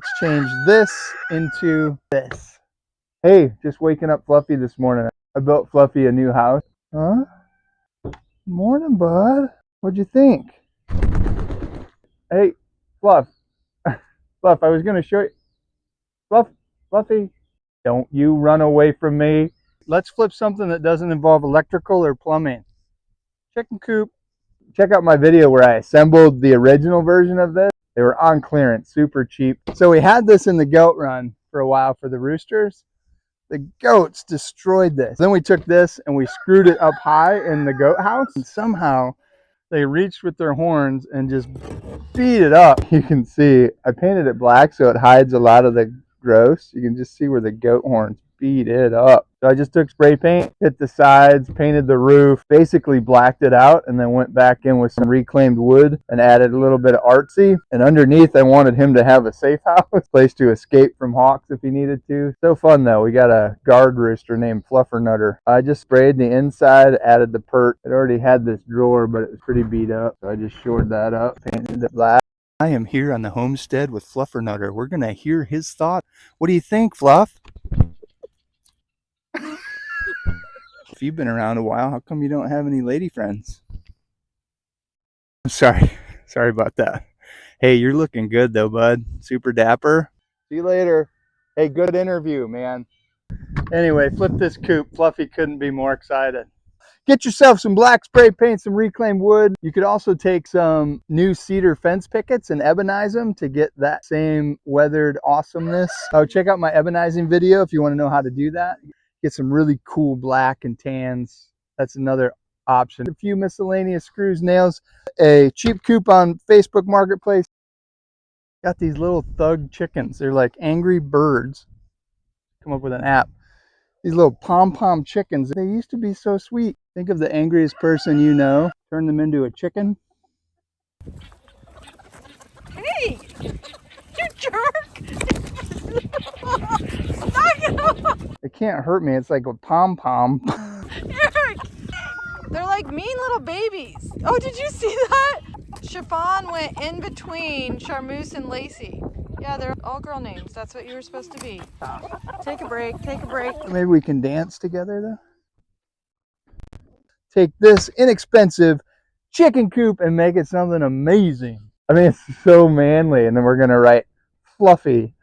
Let's change this into this. Hey, just waking up Fluffy this morning. I built Fluffy a new house. Huh? Morning, bud. What'd you think? Hey, Fluff. Fluff, I was going to show you. Fluffy, don't you run away from me. Let's flip something that doesn't involve electrical or plumbing. Chicken coop. Check out my video where I assembled the original version of this. They were on clearance, super cheap. So we had this in the goat run for a while for the roosters. The goats destroyed this. Then we took this and we screwed it up high in the goat house, and somehow they reached with their horns and just beat it up. You can see I painted it black so it hides a lot of the gross. You can just see where the goat horns beat it up. So I just took spray paint, hit the sides, painted the roof, basically blacked it out, and then went back in with some reclaimed wood and added a little bit of artsy. And underneath I wanted him to have a safe house, place to escape from hawks if he needed to. So fun though. We got a guard rooster named Fluffernutter. I just sprayed the inside, added the pert. It already had this drawer, but it was pretty beat up, so I just shored that up, painted it black. I am here on the homestead with Fluffernutter. We're gonna hear his thought. What do you think, Fluff? If you've been around a while, how come you don't have any lady friends? I'm sorry about that. Hey, you're looking good though, bud. Super dapper. See you later. Hey, good interview, man. Anyway, flip this coop. Fluffy couldn't be more excited. Get yourself some black spray paint, some reclaimed wood. You could also take some new cedar fence pickets and ebonize them to get that same weathered awesomeness. Oh, check out my ebonizing video if you want to know how to do that. Get some really cool black and tans. That's another option. A few miscellaneous screws, nails, a cheap coop on Facebook Marketplace. Got these little thug chickens. They're like angry birds. Come up with an app. These little pom-pom chickens. They used to be so sweet. Think of the angriest person you know. Turn them into a chicken. Hey! You jerk! Knock it off! It can't hurt me. It's like a pom-pom. Eric! They're like mean little babies. Oh, did you see that? Chiffon went in between Charmeuse and Lacey. Yeah, they're all girl names. That's what you were supposed to be. Take a break. Take a break. Maybe we can dance together though. Take this inexpensive chicken coop and make it something amazing. I mean, it's so manly. And then we're going to write Fluffy